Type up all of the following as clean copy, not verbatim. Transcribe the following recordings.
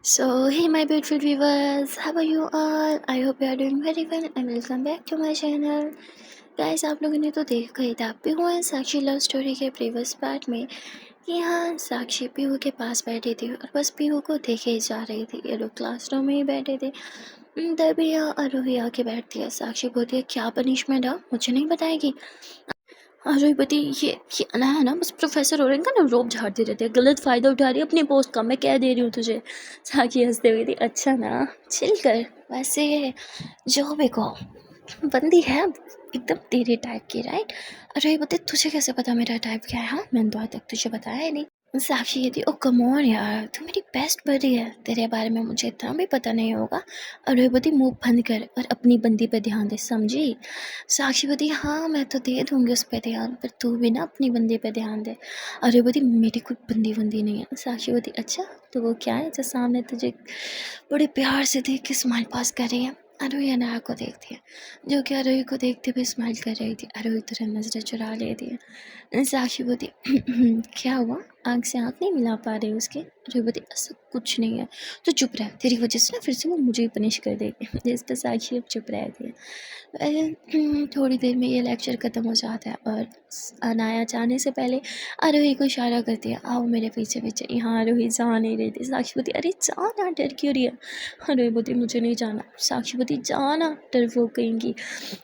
So, hey, my beautiful viewers, how are you all? I hope you are doing very well and welcome back to my channel. Guys आप लोगों ने तो देख गए था Pihu and Sakshi love story के previous part में कि हाँ साक्षी पीहू के पास बैठी थी और बस पीहू को देखे ही जा रही थी। ये लोग क्लासरूम में ही बैठे थे। तभी यहाँ आरोही आके बैठती है। साक्षी बोलती है क्या पनिशमेंट है मुझे नहीं बताएगी। अरे पति ये अना है ना बस प्रोफेसर हो का ना रोब झाड़ते रहते हैं, गलत फ़ायदा उठा रही है अपनी पोस्ट का। मैं कह दे रही हूँ तुझे। साकी हंसते हुए थी अच्छा ना चिल कर। वैसे जो भी कहो बंदी है एकदम तेरे टाइप की राइट। अरे पति तुझे कैसे पता मेरा टाइप क्या है? हाँ मैंने तो आज तक तुझे बताया ही नहीं। साक्षी कहती ओ कम ऑन यार तू मेरी बेस्ट बडी है, तेरे बारे में मुझे इतना भी पता नहीं होगा। अरुणवती मुंह बंद कर और अपनी बंदी पे ध्यान दे समझी। साक्षीवती हाँ मैं तो दे दूंगी उस पर ध्यान, पर तू भी ना अपनी बंदी पे ध्यान दे। अरुणवती मेरी कोई बंदी बंदी नहीं है। साक्षीवती अच्छा तो वो क्या है जो सामने तुझे बड़े प्यार से देख के स्माइल पास कर रही है? अरुई अनाया को देखती है जो कि अरुई को देखते हुए स्माइल कर रही थी। अरुई तुरंत नजरें चुरा लेती है। साक्षी बोती क्या हुआ आँख से आँख नहीं मिला पा रही उसके? अरुई बोती ऐसा कुछ नहीं है तो चुप रह, तेरी वजह से ना फिर से वो मुझे ही पनिश कर देगी। जिस पर साक्षी अब चुप रहती है। थोड़ी देर में ये लेक्चर ख़त्म हो जाता है और अनाया जाने से पहले आरोही को इशारा करती है आओ मेरे पीछे पीछे। यहाँ आरोही जा नहीं रही थी। साक्षीपति अरे जाना डर क्यों रही है? आरोही बोती मुझे नहीं जाना। साक्षीपति जाना डरपोक कहेंगी।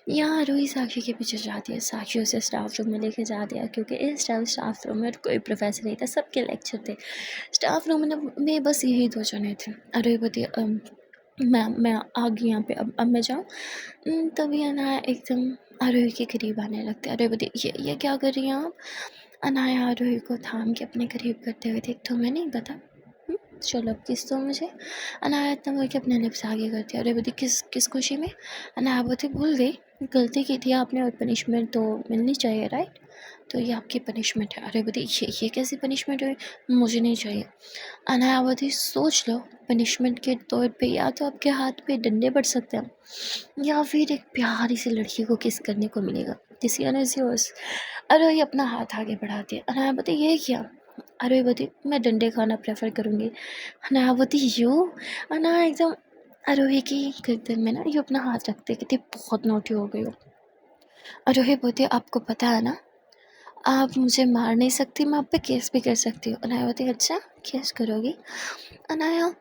यहाँ आरोही साक्षी के पीछे जाती है। साक्षी उसे स्टाफ रूम में लेके जाती है क्योंकि इस टाइम स्टाफ रूम में कोई प्रोफेसर नहीं था, सबके लेक्चर थे। स्टाफ रूम में बस यही दो जने थे। आरोही बोती मैं आ गई यहाँ पे, अब मैं जाऊँ? तभी अनाया एकदम आरोही के करीब आने लगती है। आरोही बोलती ये क्या कर रही हैं आप? अनाया आरोही को थाम के अपने करीब करते हुए थी तुम्हें नहीं पता? चलो अब किस दो मुझे। अनाया इतना बोल के अपने लिप्स आगे करती है। आरोही बोलती किस किस खुशी में? अनाया बोलती भूल गई, गलती की थी आपने और पनिशमेंट तो मिलनी चाहिए राइट, तो ये आपकी पनिशमेंट है। अरे बोलती ये कैसी पनिशमेंट हुई? मुझे नहीं चाहिए। अनायावती सोच लो, पनिशमेंट के तौर पे या तो आपके हाथ पे डंडे पड़ सकते हैं या फिर एक प्यारी सी लड़की को किस करने को मिलेगा। Decision is yours. अरे ये अपना हाथ आगे बढ़ाती है। अनायावती ये क्या? अरे बोती मैं डंडे खाना प्रेफर करूँगी। अनायावती यू। अना एकदम आरोही की गर्दन में ना ये अपना हाथ रखते कहती बहुत नोटी हो गई हो। आरोही बोती आपको पता है ना आप मुझे मार नहीं सकती, मैं आप पे केस भी कर सकती हूँ। अनाया बोती अच्छा केस करोगी? अनाया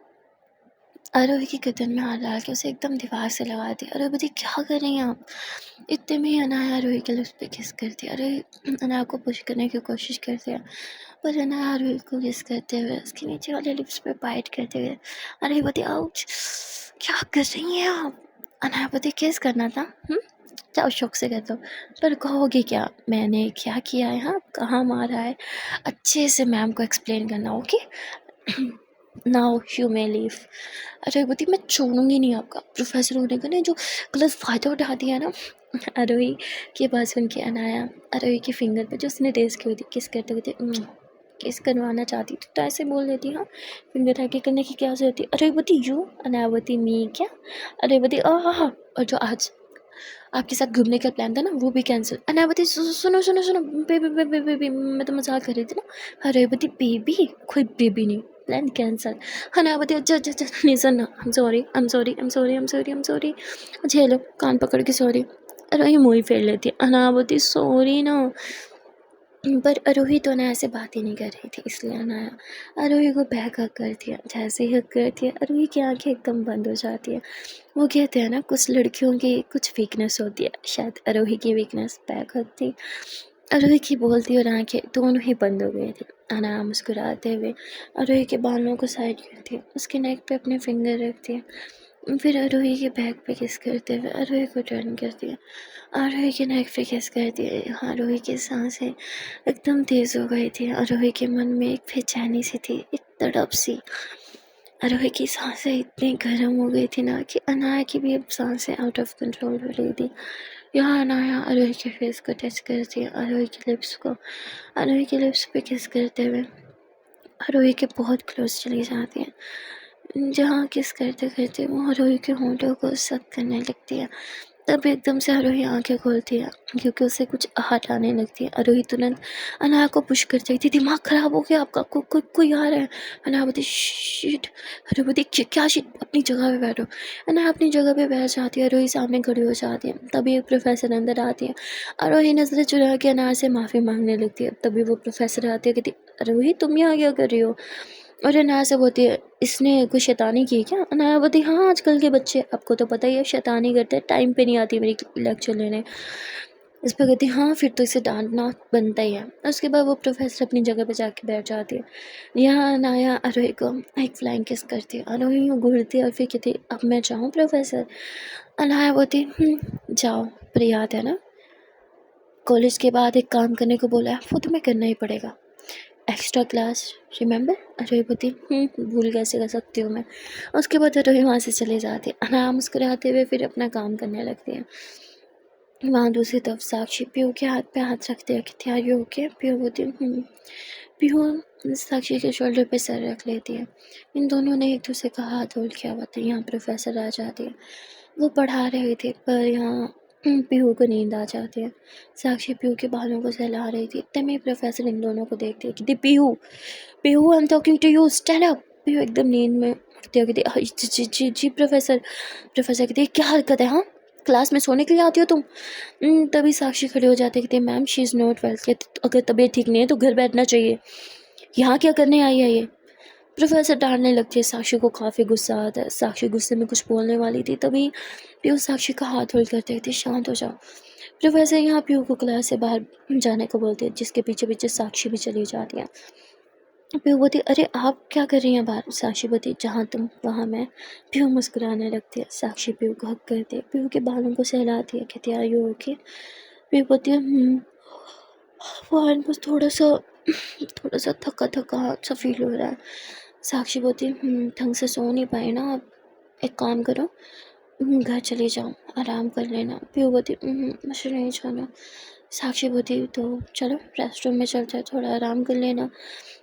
आरोही की गर्दन में हाथ डाल के उसे एकदम दीवार से लगा दिया। आरोही बोती क्या कर रही हैं आप? इतने में ही अनाया आरोही के लिप्स पे किस करती है। आरोही अनाया को पुश करने की कोशिश करती है पर अनाया आरोही को किस करते हुए उसके नीचे वाले लिप्स पे बाइट करते हुए आरोही बोती आउच क्या कर रही हैं आप? अनाया बोती किस करना था? जाओ शौक से कहता हूँ, पर कहोगे क्या मैंने क्या किया है? हाँ कहाँ मारा है? अच्छे से मैम को एक्सप्लेन करना okay. Now you may leave. अरे बोती मैं छोड़ूंगी नहीं आपका। प्रोफेसर होने का ना जो गलत फ़ायदा उठा दिया ना। आरोही की बात सुन के अनाया आरोही के फिंगर पे जो उसने रेस की हुई थी किस करते हुए थे किस करवाना चाहती थी तो ऐसे बोल देती हाँ फिंगर आगे करने की क्या जरूरत थी? अरेवती यू अनावती मी क्या? अरेवती और जो आज आपके साथ घूमने का प्लान था ना वो भी कैंसिल। अनावती सुनो सुनो सुनो बेबी बेबी बेबी मैं तो मजाक कर रही थी ना। अरेवती बेबी कोई बेबी नहीं, प्लान कैंसिल। अनावती अच्छा अच्छा अच्छा नहीं सुनना I am sorry I am sorry I am sorry I am sorry I am sorry. झेलो कान पकड़ के सॉरी। अरे ये मुँह ही फेर लेती है। अनावती सॉरी ना, पर आरोही तो अनाया से बात ही नहीं कर रही थी इसलिए अनाया आरोही को बैक हक करती है। जैसे ही हक करती है आरोही की आंखें एकदम बंद हो जाती है। वो कहते हैं ना कुछ लड़कियों की कुछ वीकनेस होती है, शायद आरोही की वीकनेस बैक हक थी। आरोही की बोलती और आंखें दोनों ही बंद हो गई थी। अनाया मुस्कुराते हुए आरोही के बालों को साइड करती है, उसके नेक पे अपने फिंगर रखती है, फिर आरोही के बैक पे किस करते हुए आरोही को टर्न करती है, आरोही के नेक पे किस करती है। आरोही की सांसें एकदम तेज़ हो गई थी। आरोही के मन में एक बेचैनी सी थी, एक तड़प सी। आरोही की सांसें इतनी गर्म हो गई थी ना कि अनाया की भी अब सांसें आउट ऑफ कंट्रोल हो रही थी। यहाँ अनाया आरोही के फेस को टच करती है, आरोही के लिप्स को आरोही के लिप्स पे किस करते हुए आरोही के बहुत क्लोज चली जाती है। जहाँ किस करते करते वो आरोही के होंठों को सक करने लगती है। तब एकदम से आरोही आंखें खोलती है क्योंकि उसे कुछ आहट आने लगती है। आरोही तुरंत अनाया को पुश कर देती, दिमाग खराब हो गया आपका, कोई आ रहा है। अनाया बोलती शिट। आरोही बोलती क्या शिट, अपनी जगह पे बैठो। अनाया अपनी जगह पे बैठ जाती है, आरोही सामने खड़ी हो जाती है। तभी एक प्रोफेसर अंदर आती है। आरोही नजरें चुरा के अनाया से माफ़ी मांगने लगती है। तभी वो प्रोफेसर आती है, कहती आरोही तुम यहाँ क्या कर रही हो। और अनाया से बोलती है इसने कोई शैतानी की क्या। अनाया बोलती हाँ आजकल के बच्चे, आपको तो पता ही है, शैतानी करते हैं, टाइम पे नहीं आती मेरी लेक्चर लेने। इस पर कहती हाँ फिर तो इसे डांटना बनता ही है। उसके बाद वो प्रोफेसर अपनी जगह पे जाके बैठ जाती है। यहाँ अनाया आरोही को एक फ्लाइंग किस करती है। आरोही यूँ घूरती है और फिर कहती अब मैं जाऊँ प्रोफेसर। अनाया बोलती जाओ, पर याद है ना कॉलेज के बाद एक काम करने को बोला है, वो तुम्हें करना ही पड़ेगा, एक्स्ट्रा क्लास, रिमेंबर। अरोही बोलती भूल कैसे कर सकती हूँ मैं। उसके बाद अरोही वहाँ से चले जाती है। अनाया मुस्कुराते हुए फिर अपना काम करने लगती है। वहाँ दूसरी तरफ साक्षी पीहू के हाथ पे हाथ रखते हैं कि आर यू ओके। पीहू बोलती पीहू साक्षी के शोल्डर पे सर रख लेती है। इन दोनों ने एक दूसरे का हाथ होल्ड किया हुआ था। यहाँ प्रोफेसर आ जाती है। वो पढ़ा रहे थे पर यहाँ पीहू को नींद आ जाती है। साक्षी पीहू के बालों को सहला रही थी, तभी प्रोफेसर इन दोनों को देखती है कि Pihu Pihu I am talking to you, stand up. Pihu एकदम नींद में उठती है, कहती जी जी जी जी प्रोफेसर। प्रोफेसर कहती क्या हरकत है, हाँ क्लास में सोने के लिए आती हो तुम। तभी साक्षी खड़ी हो जाती है, कहती ma'am she is not well, कहती अगर तबीयत ठीक नहीं है तो घर बैठना चाहिए, यहाँ क्या करने आई है ये। प्रोफेसर डांटने लगती है। साक्षी को काफ़ी गुस्सा आता है। साक्षी गुस्से में कुछ बोलने वाली थी, तभी पीहू साक्षी का हाथ होल्ड करते थे, शांत हो जाओ। प्रोफेसर यहाँ पीहू को क्लास से बाहर जाने को बोलते हैं, जिसके पीछे पीछे साक्षी भी चली जाती है। पीहू बोलती अरे आप क्या कर रही हैं बाहर। साक्षी बोलती जहाँ तुम वहाँ मैं। पीहू मुस्कुराने लगती है। साक्षी पीहू को हक करती है, पीहू के बालों को सहलाती है, कहती आर यू ओके। पीहू बोलती है बस थोड़ा सा थका थका सा फील हो रहा है। साक्षी बोलती ढंग से सो नहीं पाए ना आप, एक काम करो घर चले जाओ, आराम कर लेना। पीहू बोलती मुझे नहीं जाना। साक्षी बोलती तो चलो रेस्ट रूम में चलते हैं, थोड़ा आराम कर लेना।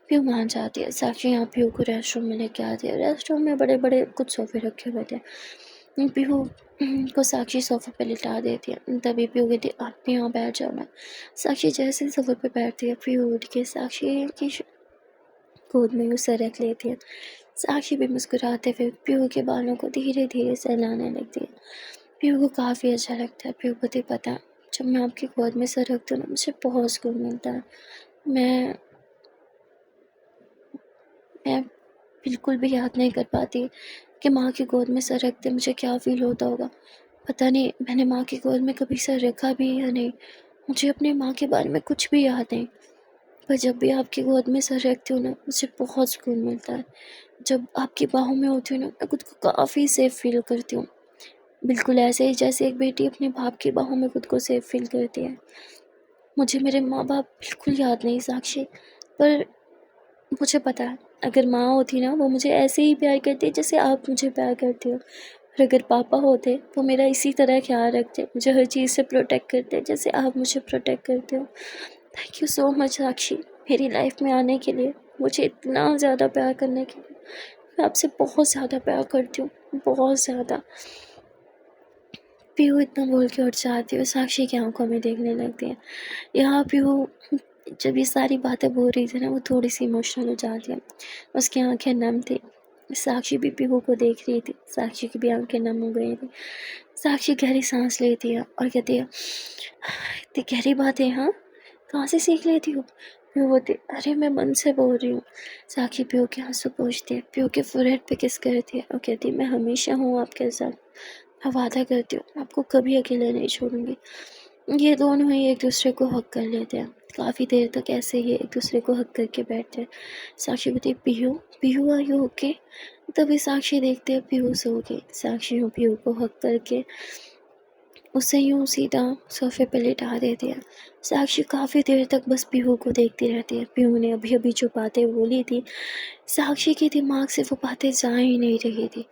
पीहू मान जाती है। साक्षी यहाँ पीहू को रेस्ट रूम में लेके आती है। रेस्ट रूम में बड़े बड़े कुछ सोफे रखे हुए थे। पीहू को साक्षी सोफे पे लिटा देती है। तभी पीहू कहती आप भी यहाँ बैठ जाओ ना। साक्षी जैसे सोफे पे बैठती है, पीहू उठ के साक्षी की गोद में उसे रख लेती है। साक्षी भी मुस्कुराते हुए पीहू के बालों को धीरे धीरे सहलाने लगती है। पीहू को काफ़ी अच्छा लगता है। पीहू को पता है जब मैं आपकी गोद में सर रखती हूँ ना मुझे बहुत सुकून मिलता है। मैं मैं बिल्कुल भी याद नहीं कर पाती कि माँ की गोद में सर रखते मुझे क्या फ़ील होता होगा। पता नहीं मैंने माँ की गोद में कभी सर रखा भी या नहीं। मुझे अपनी माँ के बारे में कुछ भी याद नहीं। पर जब भी आपकी गोद में सर रखती हूँ ना मुझे बहुत सुकून मिलता है। जब आपकी बाहों में होती हूँ ना मैं खुद को काफ़ी सेफ़ फ़ील करती हूँ। बिल्कुल ऐसे ही जैसे एक बेटी अपने बाप की बाहों में खुद को सेफ़ फ़ील करती है। मुझे मेरे माँ-बाप बिल्कुल याद नहीं साक्षी, पर मुझे पता है अगर माँ होती ना वो मुझे ऐसे ही प्यार करती जैसे आप मुझे प्यार करते हो। और अगर पापा होते वो मेरा इसी तरह ख्याल रखते, मुझे हर चीज़ से प्रोटेक्ट करते जैसे आप मुझे प्रोटेक्ट करते हो। थैंक यू सो मच साक्षी मेरी लाइफ में आने के लिए, मुझे इतना ज़्यादा प्यार करने के लिए। मैं आपसे बहुत ज़्यादा प्यार करती हूँ, बहुत ज़्यादा। पीहू इतना बोल के उठ जाती है और साक्षी की आंखों में देखने लगती है। यहाँ पीहू जब ये सारी बातें बोल रही थी ना वो थोड़ी सी इमोशनल हो जाती है। उसकी आंखें नम थी। साक्षी भी पीहू को देख रही थी। साक्षी की भी आंखें नम हो गई थी। साक्षी गहरी सांस लेती है और कहती है इतनी गहरी बातें हाँ कहाँ से सीख लेती हो। पीहू बोलती अरे मैं मन से बोल रही हूँ। साक्षी पीहू के आंसू पोंछती है, पीहू के फोरहेड पे किस करती है और कहती मैं हमेशा हूँ आपके साथ, मैं वादा करती हूँ आपको कभी अकेले नहीं छोड़ूंगी। ये दोनों ही एक दूसरे को हक कर लेते हैं। काफ़ी देर तक ऐसे ही एक दूसरे को हक करके बैठते हैं। साक्षी बोलती Pihu Pihu are you okay. तभी साक्षी देखते हैं पीहू सो गई। साक्षी पीहू को हक करके उसे यूँ सीधा सोफे पे लिटा देती है। साक्षी काफ़ी देर तक बस पीहू को देखती रहती है। पीहू ने अभी अभी जो बातें बोली थी साक्षी के दिमाग से वो बातें जा ही नहीं रही थी।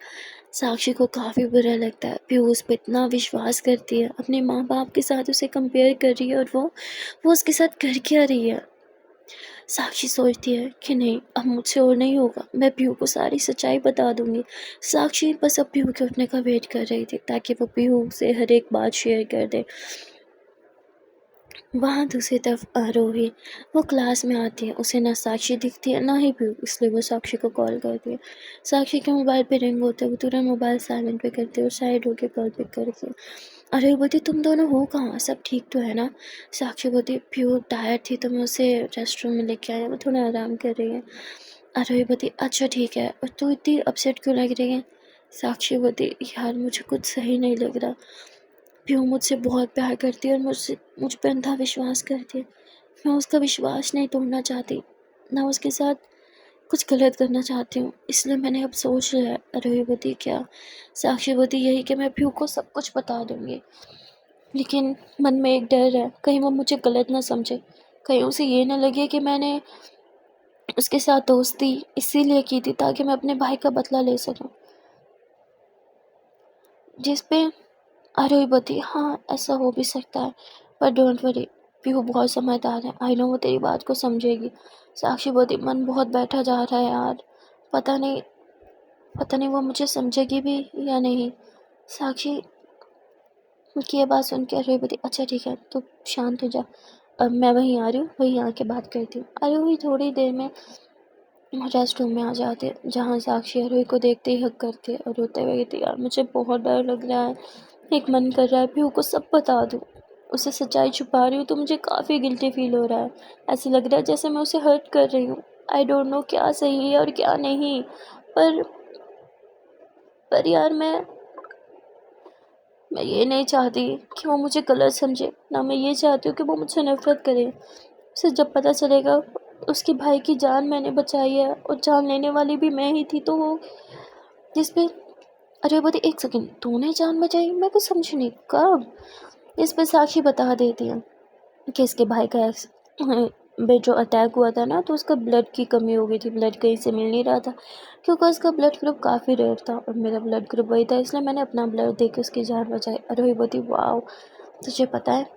साक्षी को काफ़ी बुरा लगता है। पीहू उस पर इतना विश्वास करती है, अपने माँ बाप के साथ उसे कंपेयर कर रही है और वो उसके साथ कर क्या रही है। साक्षी सोचती है कि नहीं, अब मुझसे और नहीं होगा, मैं पीहू को सारी सच्चाई बता दूंगी। साक्षी बस अब पीहू के उठने का वेट कर रही थी ताकि वो पीहू से हर एक बात शेयर कर दे। वहाँ दूसरी तरफ आरोही, वो क्लास में आती है, उसे ना साक्षी दिखती है ना ही पीहू, इसलिए वो साक्षी को कॉल करती है। साक्षी के मोबाइल पे रिंग होता है, वो तुरंत मोबाइल साइलेंट पे करती है और साइड होके कॉल पिक करती है। अरे बोलती, तुम दोनों हो कहाँ, सब ठीक तो है ना? साक्षी बोलती, पीहू टायर्ड थी तो मैं उसे रेस्ट रूम में लेके आया, वो थोड़ा आराम कर रही है। अरे बोलती, अच्छा ठीक है, और तू इतनी अपसेट क्यों लग रही है? साक्षी बोलती, यार मुझे कुछ सही नहीं लग रहा। पीहू मुझसे बहुत प्यार करती है और मुझ पर अंधा विश्वास करती है। मैं उसका विश्वास नहीं तोड़ना चाहती, ना उसके साथ कुछ गलत करना चाहती हूँ, इसलिए मैंने अब सोच लिया है। अरे बोलती, क्या? साक्षी बोलती, यही कि मैं पीहू को सब कुछ बता दूंगी, लेकिन मन में एक डर है, कहीं वो मुझे गलत ना समझे, कहीं उसे ये ना लगे कि मैंने उसके साथ दोस्ती इसीलिए की थी ताकि मैं अपने भाई का बदला ले सकूं। जिस पे आरोही बोती, हाँ ऐसा हो भी सकता है, पर डोंट वरी, पीहू बहुत समझदार है, आई नो वो तेरी बात को समझेगी। साक्षी बोती, मन बहुत बैठा जा रहा है यार, पता नहीं वो मुझे समझेगी भी या नहीं। साक्षी की ये बात सुन के आरोही बोती, अच्छा ठीक है, तू शांत हो जा, अब मैं वहीं आ रही हूँ, वहीं आके बात करती हूँ। आरोही थोड़ी देर में रेस्ट रूम में आ जाती है, जहाँ साक्षी आरोही को देखते ही हक करती है और रोते हुए कहती है, यार मुझे बहुत डर लग रहा है, एक मन कर रहा है पीहू को सब बता दूँ, उसे सच्चाई छुपा रही हूँ तो मुझे काफ़ी गिल्टी फील हो रहा है, ऐसे लग रहा है जैसे मैं उसे हर्ट कर रही हूँ। आई डोंट नो क्या सही है और क्या नहीं, पर यार मैं ये नहीं चाहती कि वो मुझे गलत समझे, ना मैं ये चाहती हूँ कि वो मुझसे नफरत करे। उसे जब पता चलेगा उसके भाई की जान मैंने बचाई है और जान लेने वाली भी मैं ही थी, तो वो जिस पे अरे बोले, एक सेकंड, तूने जान बचाई? मैं कुछ समझी नहीं, कब? इस पे साक्षी बता देती है कि इसके भाई का बे जो अटैक हुआ था ना, तो उसका ब्लड की कमी हो गई थी, ब्लड कहीं से मिल नहीं रहा था क्योंकि उसका ब्लड ग्रुप काफ़ी रेयर था और मेरा ब्लड ग्रुप वही था, इसलिए मैंने अपना ब्लड दे के उसकी जान बचाई। अरे वही बोती, वाह, तुझे पता है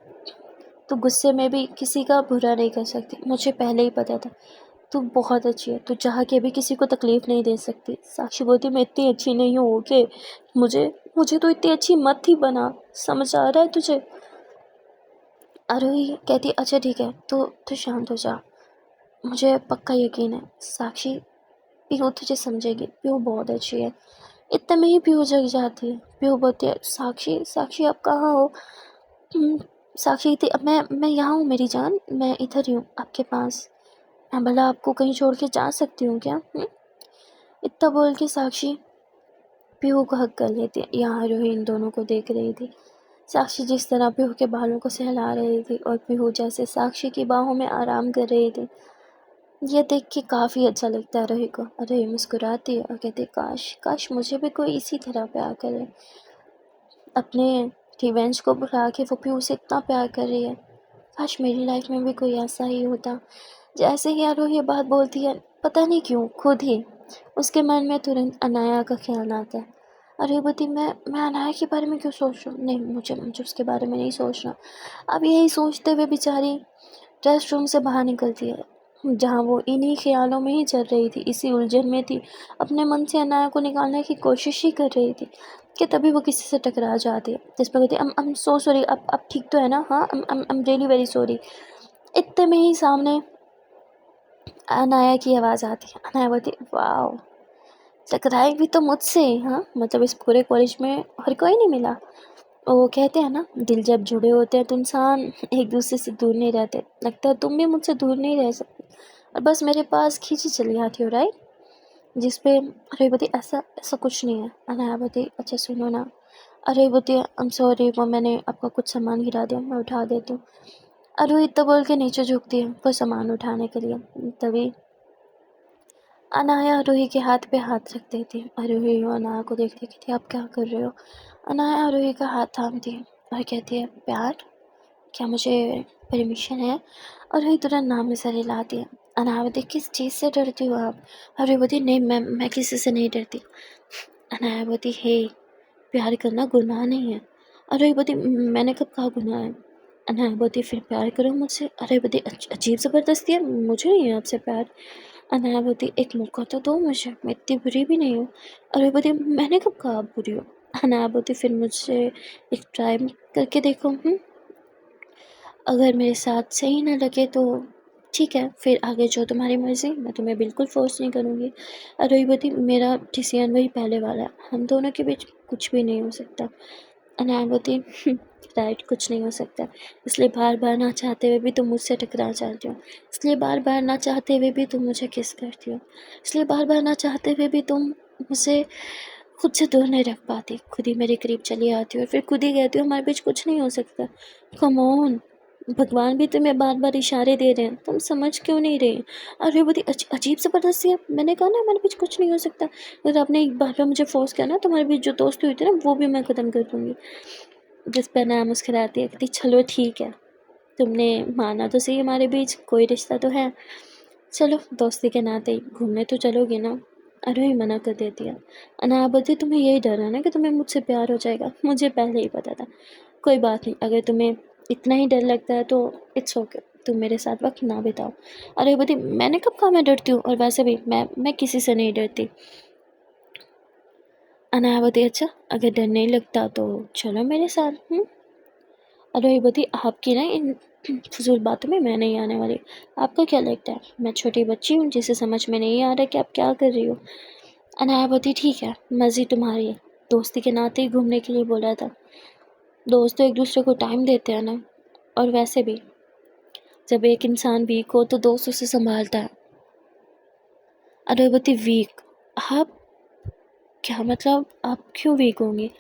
तू गुस्से में भी किसी का बुरा नहीं कर सकती, मुझे पहले ही पता था, तू बहुत अच्छी है, तू चाह के भी किसी को तकलीफ नहीं दे सकती। साक्षी बोलती, मैं इतनी अच्छी नहीं हूँ ओके, मुझे मुझे तो इतनी अच्छी मत ही बना, समझ आ रहा है तुझे? आरोही कहती, अच्छा ठीक है, तो शांत हो जा, मुझे पक्का यकीन है साक्षी, पीहू तुझे समझेगी, पीहू बहुत अच्छी है। इतने में ही पीहू जग जाती है। पीहू बोलती है, साक्षी साक्षी आप कहाँ हो? "हम्म, साक्षी थी, अब मैं यहाँ हूँ मेरी जान, मैं इधर ही हूँ आपके पास, मैं भला आपको कहीं छोड़ के जा सकती हूँ क्या? इतना बोल के साक्षी पीहू को हक कर लेती है। यहाँ आरोही इन दोनों को देख रही थी। साक्षी जिस तरह पीहू के बालों को सहला रही थी और पीहू जैसे साक्षी की बाहों में आराम कर रही थी, ये देख के काफ़ी अच्छा लगता है आरोही को। आरोही मुस्कुराती है और कहती है, काश काश मुझे भी कोई इसी तरह प्यार करे। अपने रिवेंज को भुला के वो पीहू से इतना प्यार कर रही है, काश मेरी लाइफ में भी कोई ऐसा ही होता। जैसे ही आरोही ये बात बोलती है, पता नहीं क्यों खुद ही उसके मन में तुरंत अनाया का ख्याल आता है। अरे बोलती, मैं अनाया के बारे में क्यों सोच रहा हूँ? नहीं, मुझे उसके बारे में नहीं सोचना। अब यही सोचते हुए बेचारी रेस्ट रूम से बाहर निकलती है, जहाँ वो इन्हीं ख्यालों में ही चल रही थी, इसी उलझन में थी, अपने मन से अनाया को निकालने की कोशिश ही कर रही थी कि तभी वो किसी से टकरा जाती है, जिस पर कहती है, आई एम सो सॉरी, अब ठीक तो है ना? हाँ, I am really very sorry. इतने में ही सामने अनाया की आवाज़ आती है। अनाया बोलती, वाह, टकराई भी तो मुझसे, हाँ मतलब इस पूरे कॉलेज में और कोई नहीं मिला। वो कहते हैं ना, दिल जब जुड़े होते हैं तो इंसान एक दूसरे से दूर नहीं रहते, लगता है तुम भी मुझसे दूर नहीं रह सकते और बस मेरे पास खींची चली आती हो, राइट? जिस पे रेवती, ऐसा ऐसा कुछ नहीं है। अनायावती, अच्छा सुनो ना। रेवती, आई एम सॉरी, वो मैंने आपका कुछ सामान गिरा दिया, मैं उठा देती हूँ। अरे इतना बोल के नीचे झुकती है वो सामान उठाने के लिए, तभी अनाया रूही के हाथ पे हाथ रख देती है। रूही अनाया को देखती कहती, आप क्या कर रहे हो? अनाया रूही का हाथ थामती है और कहती है, प्यार, क्या मुझे परमिशन है? और रूही तुरंत नाम में सर हिलाती है। अनाया बोलती, किस चीज़ से डरती हो आप? और रूही बोलती, नहीं, मैं किसी से नहीं डरती। अनाया बोलती, हे, प्यार करना गुनाह नहीं है। और रूही बोलती, मैंने कब कहा गुनाह है? अनायाबती फिर प्यार करो मुझसे। अनायाबती अजीब ज़बरदस्ती है, मुझे नहीं है आपसे प्यार। अनायाबती एक मौका तो दो मुझे, मैं इतनी बुरी भी नहीं हूँ। अनायाबती मैंने कब कहा आप बुरी हो। अनायाबती फिर मुझसे एक ट्राई करके देखो। अगर मेरे साथ सही ना लगे तो ठीक है, फिर आगे जो तुम्हारी मर्ज़ी, मैं तुम्हें बिल्कुल फ़ोर्स नहीं करूँगी। अनायाबती मेरा डिसीजन वही पहले वाला है, हम दोनों के बीच कुछ भी नहीं हो सकता। अनायाबती राइट, कुछ नहीं हो सकता, इसलिए बार बार ना चाहते हुए भी तुम मुझसे टकरा जाती हो, इसलिए बार बार ना चाहते हुए भी तुम मुझे किस करती हो, इसलिए बार बार ना चाहते हुए भी तुम मुझे खुद से दूर नहीं रख पाती, खुद ही मेरे करीब चली आती हो और फिर खुद ही कहती हो हमारे बीच कुछ नहीं हो सकता। कम ऑन, भगवान भी तुम्हें बार बार इशारे दे रहे हैं, तुम समझ क्यों नहीं रहे। अरे बड़ी अजीब ज़बरदस्ती है, मैंने कहा ना हमारे बीच कुछ नहीं हो सकता। अगर आपने एक बार मुझे फोर्स किया ना, तुम्हारे बीच जो दोस्ती हुई थी ना, वो भी मैं ख़त्म कर दूँगी। जिस पर ना मुस्कुराती है, कहती चलो ठीक है, तुमने माना तो सही, हमारे बीच कोई रिश्ता तो है, चलो दोस्ती के नाते ही घूमने तो चलोगे ना। अरे मना कर देती है। अनायाबती तुम्हें यही डर है ना कि तुम्हें मुझसे प्यार हो जाएगा, मुझे पहले ही पता था। कोई बात नहीं, अगर तुम्हें इतना ही डर लगता है तो इट्स ओके, तुम मेरे साथ वक्त ना बिताओ। अरे बती मैंने कब कहा मैं डरती हूँ, और वैसे भी मैं किसी से नहीं डरती। अनायावती अच्छा, अगर डर नहीं लगता तो चलो मेरे साथ। अरे बती आपकी ना इन फजूल बातों में मैं नहीं आने वाली। आपको क्या लगता है मैं छोटी बच्ची हूँ जिसे समझ में नहीं आ रहा कि आप क्या कर रही हो। अनायावती ठीक है, मर्जी तुम्हारी है, दोस्ती के नाते ही घूमने के लिए बोला था। दोस्त तो एक दूसरे को टाइम देते हैं ना, और वैसे भी जब एक इंसान वीक हो तो दोस्त उसे संभालता है। अनायावती वीक, आप क्या मतलब, आप क्यों वीक होंगी।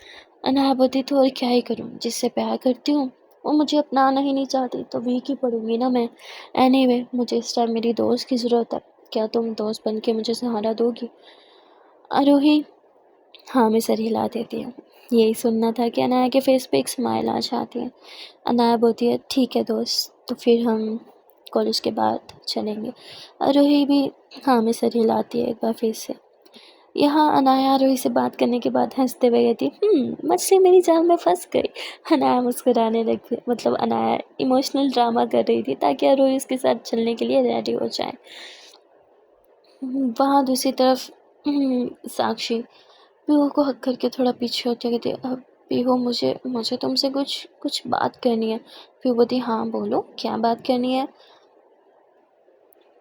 अनायावती तो और क्या ही करूँ, जिससे प्यार करती हूँ वो मुझे अपनाना ही नहीं चाहती, तो वीक ही पड़ूंगी ना मैं। एनीवे मुझे इस टाइम मेरी दोस्त की ज़रूरत है, क्या तुम दोस्त बन के मुझे सहारा दोगी। आरोही हाँ में सर हिला देती है। यही सुनना था कि अनाया के फेस पे एक स्माइल आ जाती है। अनाया बोलती है ठीक है दोस्त, तो फिर हम कॉलेज के बाद चलेंगे। आरोही भी हाँ में सर हिलाती है एक बार फिर से। यहाँ अनाया आरोही से बात करने के बाद हंसते हुए कहती मछली मेरी जाल में फंस गई। अनाया मुस्कुराने लगी, मतलब अनाया इमोशनल ड्रामा कर रही थी ताकि आरोही उसके साथ चलने के लिए रेडी हो जाए। वहाँ दूसरी तरफ साक्षी पीहू को हक करके थोड़ा पीछे होते कहती अब पीहू मुझे मुझे तुमसे कुछ कुछ बात करनी है। पीहू बोलती हाँ बोलो क्या बात करनी है।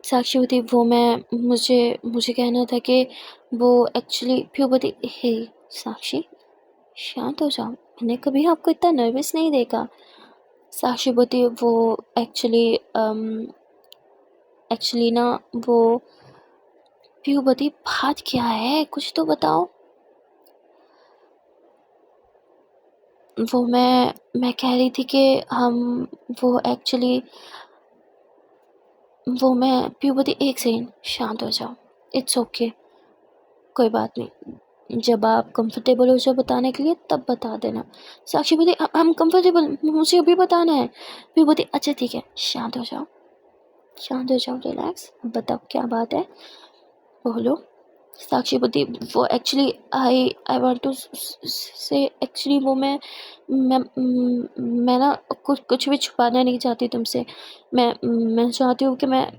साक्षी बोलती वो मैं मुझे मुझे कहना था कि वो एक्चुअली पीहू बोलती हे साक्षी शांत हो जाओ, मैंने कभी आपको इतना नर्वस नहीं देखा। साक्षी बोलती वो एक्चुअली एक्चुअली ना वो पीहू बोलती बात क्या है कुछ तो बताओ। वो मैं कह रही थी कि हम वो एक्चुअली वो मैं पीहू बोलती एक सेकंड शांत हो जाओ, इट्स ओके कोई बात नहीं, जब आप कंफर्टेबल हो जाओ बताने के लिए तब बता देना। साक्षी बोलती हम कंफर्टेबल, मुझे अभी बताना है। पीहू बोलती अच्छा ठीक है शांत हो जाओ, शांत हो जाओ, रिलैक्स, बताओ क्या बात है बोलो। साक्षी बोलती वो एक्चुअली आई वांट टू से एक्चुअली वो मैं ना कुछ भी छुपाना नहीं चाहती तुमसे। मैं चाहती हूँ कि मैं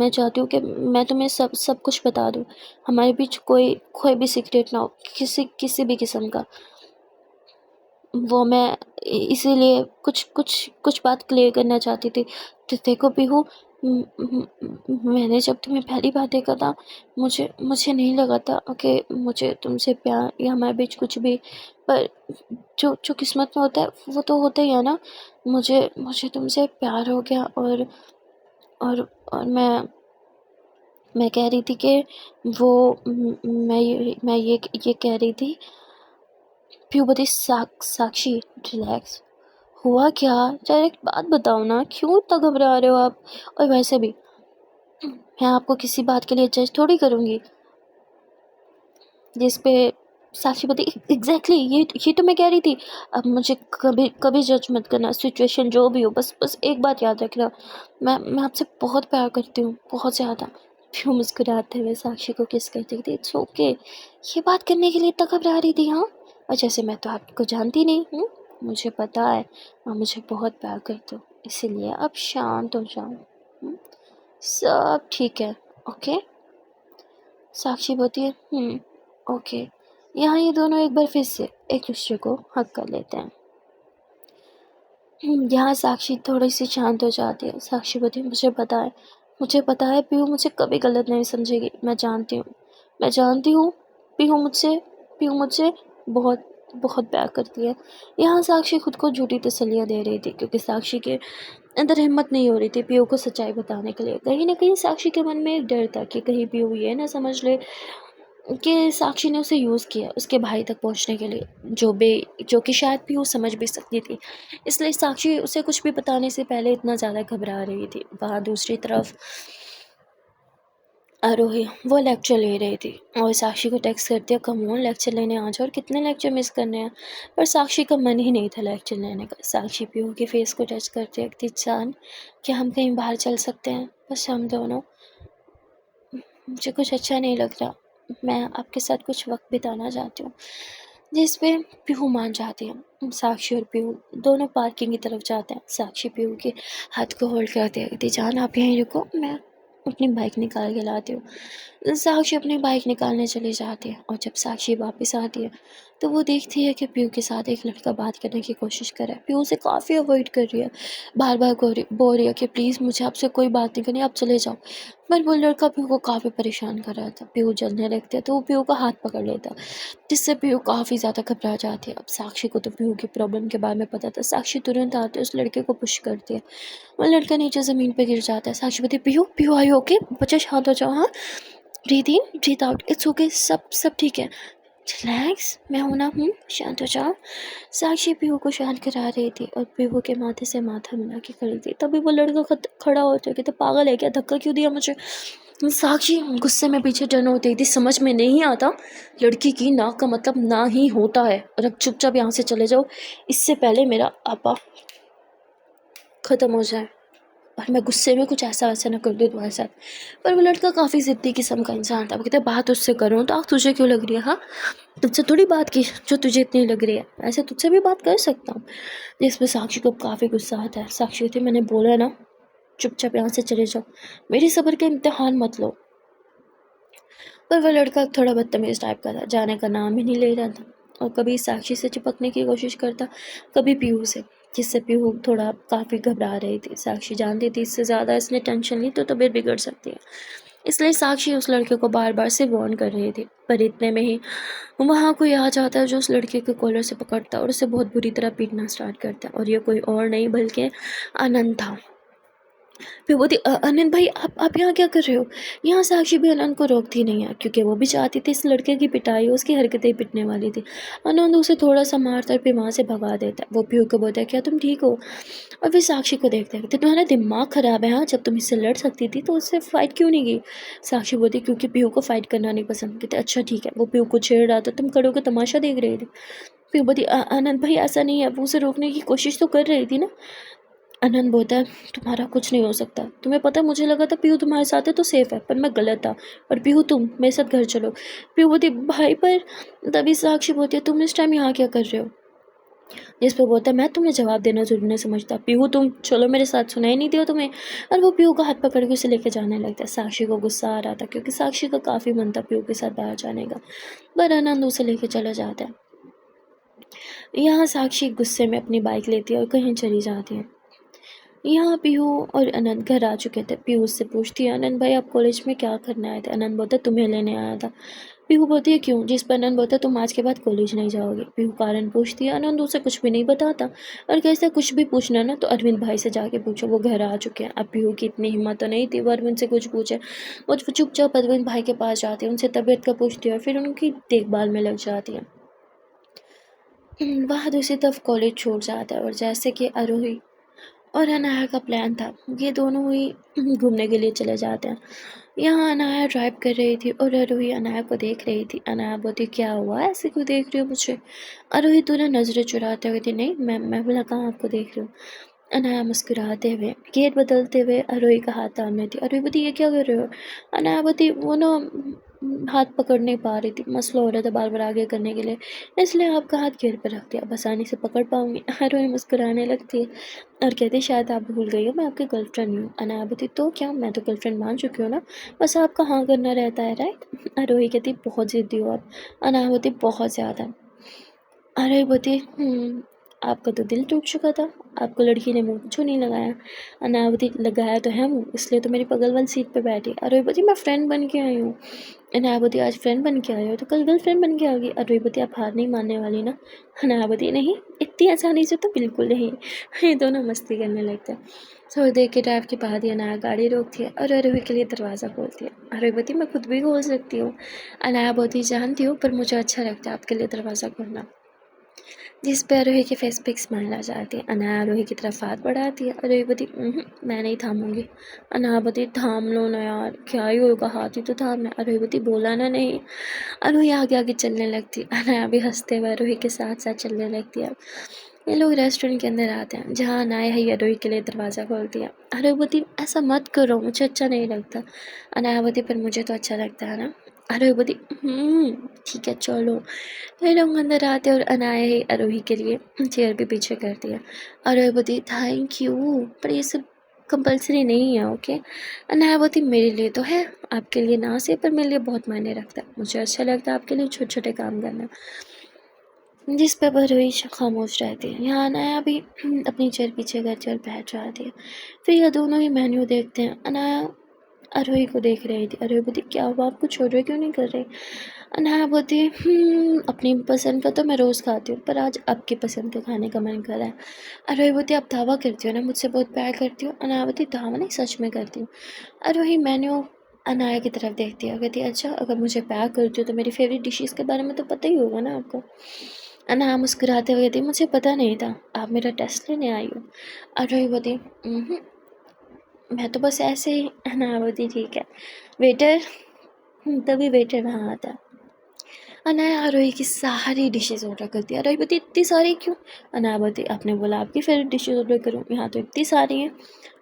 चाहती हूँ कि मैं तुम्हें सब कुछ बता दूँ, हमारे बीच कोई कोई भी सीक्रेट ना हो, किसी भी किस्म का। वो मैं इसीलिए कुछ कुछ कुछ बात क्लियर करना चाहती थी। तो देखो पीहू, मैंने जब तुम्हें पहली बार देखा था मुझे मुझे नहीं लगा था कि मुझे तुमसे प्यार या हमारे बीच कुछ भी, पर जो जो किस्मत में होता है वो तो होता ही है ना। मुझे मुझे तुमसे प्यार हो गया, और मैं कह रही थी कि वो मैं ये कह रही थी। प्यूबती साक्षी रिलैक्स, हुआ क्या, डायरेक्ट बात बताओ ना, क्यों इतना घबरा रहे हो आप। और वैसे भी मैं आपको किसी बात के लिए जज थोड़ी करूँगी जिस पे साक्षी बोलती एग्जैक्टली ये तो मैं कह रही थी। अब मुझे कभी कभी जज मत करना, सिचुएशन जो भी हो, बस एक बात याद रखना, मैं आपसे बहुत प्यार करती हूँ, बहुत ज़्यादा। फिर मुस्कुराते हुए साक्षी को किस करती थी, इट्स ओके, ये बात करने के लिए इतना घबरा रही थी हाँ, और जैसे मैं तो आपको जानती नहीं हूँ। मुझे पता है आप मुझे बहुत प्यार करते हो, इसीलिए अब शांत हो जाओ। सब ठीक है। ओके। साक्षी बोलती है ओके। यहाँ ये दोनों एक बार फिर से एक दूसरे को हक कर लेते हैं। यहाँ साक्षी थोड़ी सी शांत हो जाती है। साक्षी बोलती है मुझे पता है पीहू मुझे कभी गलत नहीं समझेगी। मैं जानती हूँ पीहू मुझसे बहुत बहुत प्यार करती है। यहाँ साक्षी खुद को झूठी तसल्लियाँ दे रही थी, क्योंकि साक्षी के अंदर हिम्मत नहीं हो रही थी पीहू को सच्चाई बताने के लिए। कहीं ना कहीं साक्षी के मन में एक डर था कि कहीं पीहू ये ना समझ ले कि साक्षी ने उसे यूज़ किया उसके भाई तक पहुंचने के लिए, जो कि शायद भी वो समझ भी सकती थी। इसलिए साक्षी उसे कुछ भी बताने से पहले इतना ज़्यादा घबरा रही थी। वहाँ दूसरी तरफ आरोही वो लेक्चर ले रही थी और साक्षी को टेक्स्ट करती है कम ऑन लेक्चर लेने आ जाओ, और कितने लेक्चर मिस करने हैं। पर साक्षी का मन ही नहीं था लेक्चर लेने का। साक्षी पीहू के फेस को टच करती है कि जान क्या हम कहीं बाहर चल सकते हैं, बस हम दोनों। मुझे कुछ अच्छा नहीं लग रहा, मैं आपके साथ कुछ वक्त बिताना चाहती हूँ। जिस पे पीहू मान जाती है। साक्षी और पीहू दोनों पार्किंग की तरफ जाते हैं। साक्षी पीहू के हाथ को होल्ड करती है, कहती जान आप यहीं रुको, मैं अपनी बाइक निकाल के लाती हूँ। साक्षी अपनी बाइक निकालने चली जाती है, और जब साक्षी वापस आती है तो वो देखती है कि पीहू के साथ एक लड़का बात करने की कोशिश कर रहा है। पीहू उसे काफ़ी अवॉइड कर रही है, बार बार बोल रही है कि प्लीज़ मुझे आपसे कोई बात नहीं करनी, आप चले जाओ। पर वो लड़का पीहू को काफ़ी परेशान कर रहा था। पीहू जलने लगती है तो वो पीहू का हाथ पकड़ लेता, जिससे पीहू काफ़ी ज़्यादा घबरा जाती है। अब साक्षी को तो पीहू की प्रॉब्लम के बारे में पता था। साक्षी तुरंत आते उस लड़के को पुश करती है, वो लड़का नीचे ज़मीन पे गिर जाता है। साक्षी बोलती है पीहू आई ओके, बच्चा शांत हो जाओ, हाँ breathe in breathe out, it's okay, सब ठीक है, रिलैक्स, मैं हूं ना, शांत हो जाओ। साक्षी पीहू को शांत करा रही थी और पीहू के माथे से माथा मिला के खड़ी थी। तभी वो लड़का खड़ा होता है, कहता पागल है क्या, धक्का क्यों दिया मुझे। साक्षी गुस्से में पीछे टर्न होती थी, समझ में नहीं आता लड़की की नाक का मतलब ना ही होता है, और अब चुपचाप यहाँ से चले जाओ, इससे पहले मेरा आपा ख़त्म हो जाए और मैं गुस्से में कुछ ऐसा वैसा ना कर दूँ तुम्हारे साथ। पर वो लड़का काफ़ी ज़िद्दी किस्म का इंसान था। वो कहता बात उससे करूँ तो तुझे क्यों लग रही है, हाँ तुझसे थोड़ी बात की जो तुझे इतनी लग रही है, ऐसे तुझसे भी बात कर सकता हूँ। जिस पर साक्षी को काफ़ी गुस्सा आता है। साक्षी कहती मैंने बोला ना चुपचाप यहाँ से चले जाओ, मेरी सब्र का इम्तिहान मत लो। पर वह लड़का थोड़ा बदतमीज़ टाइप का था, जाने का नाम ही नहीं ले रहा था, और कभी साक्षी से चिपकने की कोशिश करता, कभी पीहू से, जिससे पीहू थोड़ा काफ़ी घबरा रही थी। साक्षी जानती थी इससे ज़्यादा इसने टेंशन ली तो तबीयत बिगड़ सकती है, इसलिए साक्षी उस लड़के को बार बार से वार्न कर रही थी। पर इतने में ही वहाँ कोई आ जाता है जो उस लड़के के कॉलर से पकड़ता है और उसे बहुत बुरी तरह पीटना स्टार्ट करता है, और ये कोई और नहीं बल्कि आनंद था। फिर बोलती अनंत भाई आप यहाँ क्या कर रहे हो। यहाँ साक्षी भी अनंत को रोकती नहीं है, क्योंकि वो भी चाहती थी इस लड़के की पिटाई, उसकी हरकतें पिटने वाली थी। अनंत उसे थोड़ा सा मारता है, फिर वहाँ से भगा देता है। वो पीहू को बोलता है क्या तुम ठीक हो, और फिर साक्षी को देखता है तुम्हारा दिमाग ख़राब है, हाँ जब तुम इससे लड़ सकती थी तो उससे फ़ाइट क्यों नहीं की। साक्षी बोलती क्योंकि पीहू को फ़ाइट करना नहीं पसंद। कहते अच्छा ठीक है। वो पीहू को छेड़ रहा था, तुम खड़े होकर तमाशा देख रहे थे। पीहू बोलती अनंत भाई ऐसा नहीं है, वो उसे रोकने की कोशिश तो कर रही थी ना। आनंद बोलता है तुम्हारा कुछ नहीं हो सकता, तुम्हें पता है मुझे लगा था पीहू तुम्हारे साथ है तो सेफ है, पर मैं गलत था, और पीहू तुम मेरे साथ घर चलो। पीहू बोलती भाई पर, तभी साक्षी बोलती है तुम इस टाइम यहाँ क्या कर रहे हो। जिस पर बोलता है मैं तुम्हें जवाब देना जरूरी नहीं समझता, पीहू तुम चलो मेरे साथ, सुनाई नहीं दिया तुम्हें। और वो पीहू का हाथ पकड़ के उसे लेके जाने लगता है। साक्षी को गुस्सा आ रहा था, क्योंकि साक्षी का काफ़ी मन था पीहू के साथ बाहर जाने का, पर आनंद उसे लेके चला जाता है। यहाँ साक्षी गुस्से में अपनी बाइक लेती है और कहीं चली जाती है। यहाँ पीहू और अनंत घर आ चुके थे। पीहू उससे पूछती है अनंत भाई आप कॉलेज में क्या करने आए थे। अनंत बोलता तुम्हें लेने आया था। पीहू बोलती है क्यों, जिस पर अनंत बोलता तुम आज के बाद कॉलेज नहीं जाओगे। पीहू कारण पूछती है, अनंत उसे कुछ भी नहीं बताता और कैसे कुछ भी पूछना ना तो अरविंद भाई से जाके पूछो, वो घर आ चुके हैं। अब पीहू की इतनी हिम्मत तो नहीं थी वो अरविंद से कुछ पूछे। वो चुपचाप अरविंद भाई के पास जाती है, उनसे तबीयत का पूछती है और फिर उनकी देखभाल में लग जाती है। वह दूसरी तरफ कॉलेज छूट जाता है और जैसे कि आरोही और अनाया का प्लान था, ये दोनों ही घूमने के लिए चले जाते हैं। यहाँ अनाया ड्राइव कर रही थी और आरोही अनाया को देख रही थी। अनाया बोलती क्या हुआ ऐसे क्यों देख रही हो मुझे। आरोही तुरंत नज़रें चुराते हुए थी नहीं मैं बोला कहाँ आपको देख रही हूँ। अनाया मुस्कुराते हुए गेट बदलते हुए आरोही का हाथ थामने थी। आरोही बोलती ये क्या कर रहे हो। अनाया बोलती वो ना हाथ पकड़ नहीं पा रही थी, मसला हो रहा था बार बार आगे करने के लिए, इसलिए आपका हाथ घेर पर रख दिया, अब आसानी से पकड़ पाऊंगी। हीरोइन मुस्कुराने लगती है और कहती शायद आप भूल गई हो मैं आपकी गर्लफ्रेंड हूँ। अनायाबती तो क्या, मैं तो गर्लफ्रेंड मान चुकी हूँ ना, बस आपका हाँ करना रहता है, राइट। आरोही कहती बहुत ज़िद्दी हो आप। अनायाबती बहुत ज़्यादा। आरोही आपका तो दिल टूट चुका था, आपको लड़की ने मुंह क्यों नहीं लगाया। अनायावती लगाया तो है मुंह, इसलिए तो मेरी बगल वाली सीट पे बैठी। अरोहीपति मैं फ्रेंड बन के आई हूँ। अनायावती आज फ्रेंड बन के आई हो तो कल गर्लफ्रेंड बन के आओगी। अरोहीपति आप हार नहीं मानने वाली ना। अनायावती नहीं, इतनी आसानी से तो बिल्कुल नहीं। ये दोनों मस्ती करने लगते हैं। थोड़ी देर के ड्राइव के बाद ही अनाया गाड़ी रोकती है और अरोही के लिए दरवाज़ा खोलती है। अरोहीपति मैं खुद भी खोल सकती हूँ। अनायावती जानती हूँ पर मुझे अच्छा लगता है आपके लिए दरवाज़ा खोलना। जिस पे आरोही के फेस पे एक स्माइल आ जाती है। अनाया आरोही की तरफ हाथ बढ़ाती है। आरोही बोलती मैं नहीं थामूंगी। अनाया बोलती थाम लो ना यार, क्या ही होगा, हाथ ही तो थामना। आरोही बोलती बोला ना नहीं। आरोही आगे आगे चलने लगती है। अनाया भी हंसते हुए आरोही के साथ साथ चलने लगती है। ये लोग रेस्टोरेंट के अंदर आते हैं जहाँ अनाया ही आरोही के लिए दरवाज़ा खोलती है। आरोही बोलती ऐसा मत करो, मुझे अच्छा नहीं लगता। अनाया बोलती पर मुझे तो अच्छा लगता है ना। आरोही बोलती ठीक है चलो। ये लोग अंदर आते और अनाया ही आरोही के लिए चेयर भी पीछे करती है। आरोही बोलती थैंक यू, पर ये सब कंपलसरी नहीं है, ओके। अनाया बोलती मेरे लिए तो है, आपके लिए ना से, पर मेरे लिए बहुत मायने रखता है। मुझे अच्छा लगता है आपके लिए छोटे छोटे काम करना। जिस पे आरोही खामोश रहती है। यहाँ अनाया भी अपनी चेयर पीछे करती है और बैठ जाती है। फिर यह दोनों ही मेन्यू देखते हैं। अनाया आरोही को देख रही थी। आरोही बोलती क्या हुआ, आप कुछ ऑर्डर क्यों नहीं कर रही। अनाया बोलती अपनी पसंद का तो मैं रोज़ खाती हूँ, पर आज आपकी पसंद का खाने का मन कर रहा है। आरोही बोलती आप दावा करती हो ना मुझसे बहुत प्यार करती हो। अनाया बोलती दावा नहीं, सच में करती हूँ। आरोही मेन्यू अनाया की तरफ देखती है, कहती अच्छा अगर मुझे प्यार करती हो तो मेरी फेवरेट डिशेज़ के बारे में तो पता ही होगा ना आपको। अनाया मुस्कुराते हुए कहती मुझे पता नहीं था आप मेरा टेस्ट लेने आई हो। आरोही बोलती मैं तो बस ऐसे ही। अनाया बोलती ठीक है वेटर। तभी वेटर वहाँ आता है। अनाया आरोही की सारी डिशेस ऑर्डर करती है। आरोही बोलती इतनी सारी क्यों। अनाया बोलती आपने बोला आपकी फेवरेट डिशेस ऑर्डर करूँ, यहाँ तो इतनी सारी हैं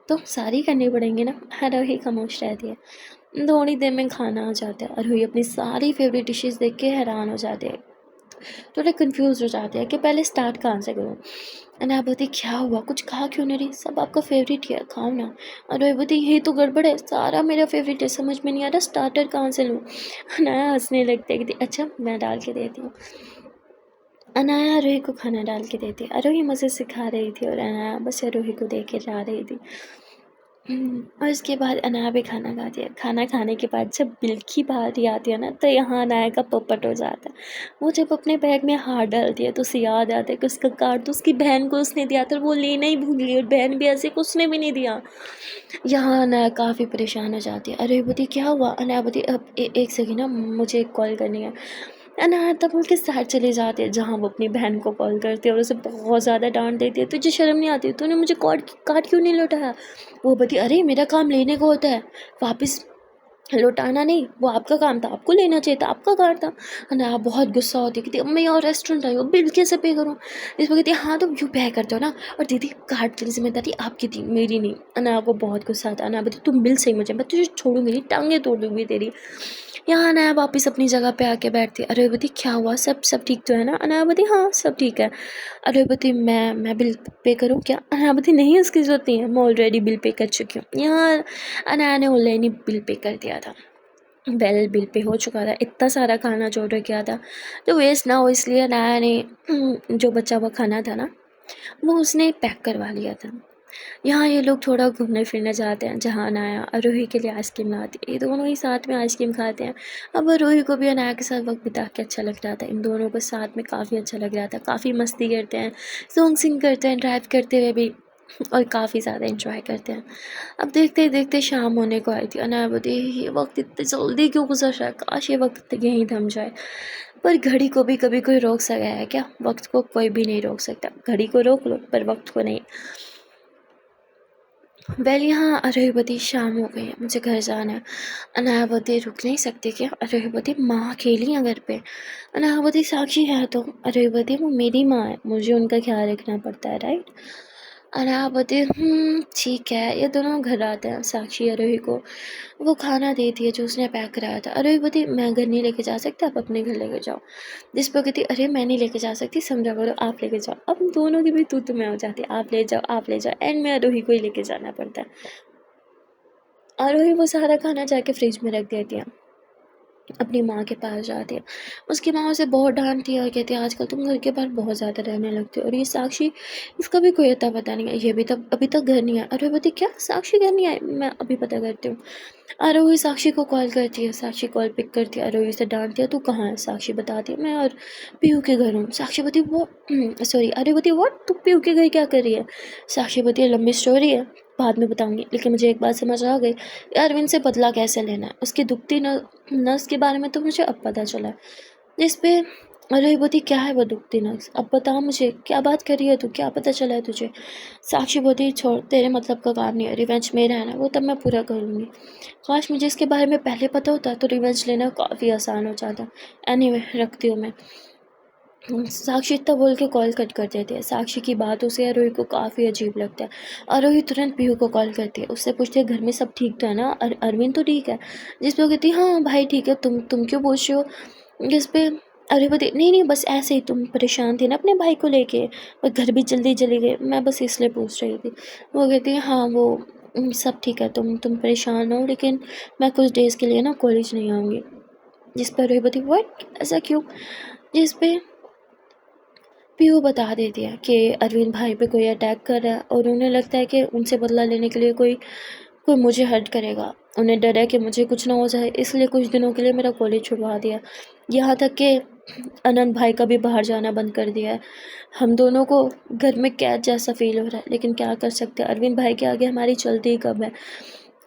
तो सारी करनी पड़ेंगी ना। आरोही खामोश रहती है। थोड़ी देर में खाना आ जाता है। आरोही अपनी सारी फेवरेट डिशेस देख के हैरान हो जाते हैं, थोड़े कंफ्यूज हो जाते हैं कि पहले स्टार्ट कहाँ से करूँ। अनाया बोलती क्या हुआ, कुछ खा क्यों नहीं रही, सब आपका फेवरेट है खाओ ना। अरे बोलती ये तो गड़बड़ है, सारा मेरा फेवरेट है, समझ में नहीं आ रहा स्टार्टर कहाँ से लूँ। अनाया हंसने लगती है कि अच्छा मैं डाल के देती हूँ। अनाया आरोही को खाना डाल के देती। आरोही मज़े से खा रही थी और अनाया बस आरोही को देख के जा रही थी। और उसके बाद अनाया भी खाना खाती है। खाना खाने के बाद जब बिल की बारी आती है ना तो यहाँ अनाया का पोपट हो जाता है। वो जब अपने बैग में हाथ डालती है तो उसे याद आता है कि उसका कार्ड तो उसकी बहन को उसने दिया था और वो लेना ही भूल गई और बहन भी ऐसे कुछ उसने भी नहीं दिया। यहाँ अनाया काफ़ी परेशान हो जाती है। अरे बोलती क्या हुआ। अनाया बोलती अब एक सेकेंड ना मुझे एक कॉल करनी है। अनाया तब उनके साथ चली जाती है जहाँ वो अपनी बहन को कॉल करती है और उसे बहुत ज़्यादा डांट देती है तुझे शर्म नहीं आती, तूने मुझे कार्ड क्यों नहीं लौटाया। वो बोलती अरे मेरा काम लेने को होता है, वापस लौटाना नहीं, वो आपका काम था, आपको लेना चाहिए था, आपका कार्ड था। अनाया बहुत गुस्सा होती है, कहती अब मैं यहाँ रेस्टोरेंट आई हूँ बिल कैसे पे करूँ। इस पर कहती है हाँ तुम यूँ पे करते हो ना, और दीदी कार्ड की जिम्मेदारी आपकी थी मेरी नहीं। अनाया को बहुत गुस्सा आता है। अनाया बोलती तुम बिल सही मुझे, मैं तुझे छोड़ूंगी नहीं, टांगे तोड़ दूंगी तेरी। यहाँ अनाया वापस अपनी जगह पे आके बैठती है। अरे बोलती क्या हुआ, सब ठीक तो है ना। अनाया बोलती हाँ सब ठीक है। अरे बोलती मैं बिल पे करूँ क्या। अनाया बोलती नहीं उसकी ज़रूरत नहीं है, मैं ऑलरेडी बिल पे कर चुकी हूँ। यहाँ अनाया ने ऑनलाइन ही बिल पे कर दिया था। बिल पे हो चुका था, इतना सारा खाना जो ऑर्डर किया था तो वेस्ट ना हो इसलिए अनाया ने जो बचा हुआ खाना था ना वो उसने पैक करवा लिया था। यहाँ ये लोग थोड़ा घूमने फिरने जाते हैं जहाँ अनाया आरोही के लिए आइसक्रीम लाती है। ये दोनों ही साथ में आइसक्रीम खाते हैं। अब आरोही को भी अनाया के साथ वक्त बिता के अच्छा लग रहा था। इन दोनों को साथ में काफ़ी अच्छा लग रहा था, काफ़ी मस्ती करते हैं, सॉन्ग सिंग करते हैं ड्राइव करते हुए भी और काफ़ी ज़्यादा इंजॉय करते हैं। अब देखते ही देखते शाम होने को आई थी। अनाया बोलती ये वक्त इतनी जल्दी क्यों गुजर रहा है, काश ये वक्त यहीं थम जाए। पर घड़ी को भी कभी कोई रोक सका है क्या, वक्त को कोई भी नहीं रोक सकता। घड़ी को रोक लो पर वक्त को नहीं। यहाँ अरहबती शाम हो गई है, मुझे घर जाना है। अनायावती रुक नहीं सकती क्या। अरहबती माँ अकेली हैं घर पे। अनायावती साक्षी है तो अरहबती वो मेरी माँ है, मुझे उनका ख्याल रखना पड़ता है, राइट। अनावती ठीक है। ये दोनों घर आते हैं, साक्षी आरोही को वो खाना देती है जो उसने पैक कराया था। आरोही बोलती मैं घर नहीं लेके जा सकता, आप अपने घर लेके जाओ। जिस पर कहती अरे मैं नहीं लेके जा सकती, समझा करो, आप लेके जाओ। अब दोनों की भी तू में हो जाती है, आप ले जाओ आप ले जाओ, एंड में आरोही को ही लेके जाना पड़ता है। आरोही वो सारा खाना जाके फ्रिज में रख देती है, अपनी माँ के पास जाती है। उसकी माँ उसे बहुत डांटती है और कहती है आजकल तुम घर के बाहर बहुत ज़्यादा रहने लगते हो। और ये साक्षी, इसका भी कोई अता पता नहीं है, ये भी तब अभी तक घर नहीं आया। अरे बोलती क्या साक्षी घर नहीं आई, मैं अभी पता करती हूँ। आरोही साक्षी को कॉल करती है, साक्षी कॉल पिक करती है, आरोही से डांटती है तू कहाँ है। साक्षी बताती है मैं और पीहू के घर हूँ। साक्षी बोलती वो सॉरी, आरोही बोलती व्हाट, तू पीहू के घर क्या कर रही है। साक्षी बोलती है लंबी स्टोरी है, बाद में बताऊंगी, लेकिन मुझे एक बात समझ आ गई, अरविंद से बदला कैसे लेना है। उसकी दुखती नस के बारे में तो मुझे अब पता चला। जिस पे अरे बोती क्या है वो दुखती नस, अब बता मुझे क्या बात कर रही है तू, क्या पता चला है तुझे। साक्षी बोती छोड़, तेरे मतलब का काम नहीं है, रिवेंज मेरा है ना, वो तब मैं पूरा कर लूँगी। काश मुझे इसके बारे में पहले पता होता तो रिवेंज लेना काफ़ी आसान हो जाता। एनीवे रखती हूँ मैं। साक्षी इतना बोल के कॉल कट कर देती है। साक्षी की बातों से आरोही को काफ़ी अजीब लगता है। आरोही तुरंत पीहू को कॉल करती है, उससे पूछती है घर में सब ठीक तो है ना, अरविंद तो ठीक है। जिस पे वो कहती है हाँ भाई ठीक है, तुम क्यों पूछ रहे हो। जिस पे अरे बोलती नहीं बस ऐसे ही, तुम परेशान थी ना अपने भाई को लेके, और घर भी जल्दी चली गई, मैं बस इसलिए पूछ रही थी। वो कहती है हाँ वो सब ठीक है, तुम परेशान हो, लेकिन मैं कुछ डेज़ के लिए ना कॉलेज नहीं आऊँगी। जिस पर अरे बोलती व्हाट, ऐसा क्यों। जिस पे पीहू बता देती है कि अरविंद भाई पे कोई अटैक कर रहा है और उन्हें लगता है कि उनसे बदला लेने के लिए कोई कोई मुझे हर्ट करेगा। उन्हें डर है कि मुझे कुछ ना हो जाए, इसलिए कुछ दिनों के लिए मेरा कॉलेज छुड़वा दिया। यहाँ तक कि अनंत भाई का भी बाहर जाना बंद कर दिया है। हम दोनों को घर में कैद जैसा फील हो रहा है, लेकिन क्या कर सकते हैं, अरविंद भाई के आगे हमारी चलती ही कब है।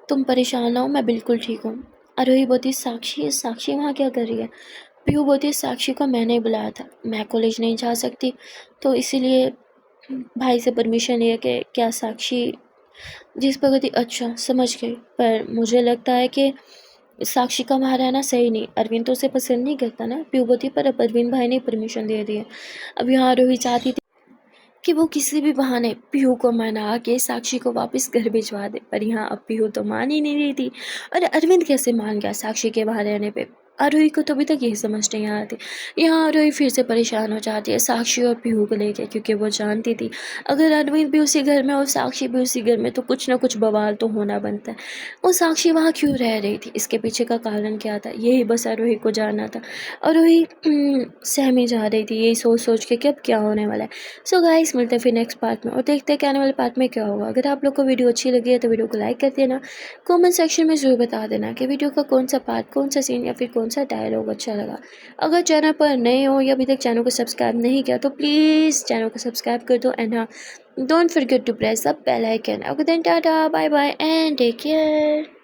तुम परेशान ना हो, मैं बिल्कुल ठीक हूँ। आरोही बोती साक्षी साक्षी वहाँ क्या कर रही है। पीहू बोती साक्षी को मैंने बुलाया था, मैं कॉलेज नहीं जा सकती, तो इसीलिए भाई से परमिशन लिया कि क्या साक्षी। जिस पर कहती अच्छा समझ गई, पर मुझे लगता है कि साक्षी का वहाँ रहना सही नहीं, अरविंद तो उसे पसंद नहीं करता ना। पीहू बोती पर अब अरविंद भाई ने परमिशन दे दी है। अब यहाँ आरोही चाहती थी कि वो किसी भी बहाने पीहू को मना के साक्षी को वापस घर भिजवा दे, पर यहाँ अब पीहू तो मान ही नहीं रही थी। और अरविंद कैसे मान गया साक्षी के बाहर रहने पे। आरोही को तो अभी तक यही समझ नहीं आ रही। यहाँ आरोही फिर से परेशान हो जाती है साक्षी और पीहू को लेकर, क्योंकि वो जानती थी अगर अरविंद भी उसी घर में और साक्षी भी उसी घर में तो कुछ ना कुछ बवाल तो होना बनता है। वो साक्षी वहाँ क्यों रह रही थी, इसके पीछे का कारण क्या था, यही बस आरोही को जानना था। आरोही सहमी जा रही थी यही सोच सोच के कि अब क्या होने वाला है। सो गाइस मिलते हैं फिर नेक्स्ट पार्ट में और देखते हैं कि आने वाले पार्ट में क्या होगा। अगर आप लोग को वीडियो अच्छी लगी है तो वीडियो को लाइक कर देना, कमेंट सेक्शन में ज़रूर बता देना कि वीडियो का कौन सा पार्ट, कौन सा सीन या फिर कौन सा डायलॉग अच्छा लगा। अगर चैनल पर नए हो या अभी तक चैनल को सब्सक्राइब नहीं किया तो प्लीज़ चैनल को सब्सक्राइब कर दो, एंड हाँ don't forget to press the bell icon. Okay then tata bye bye and take care.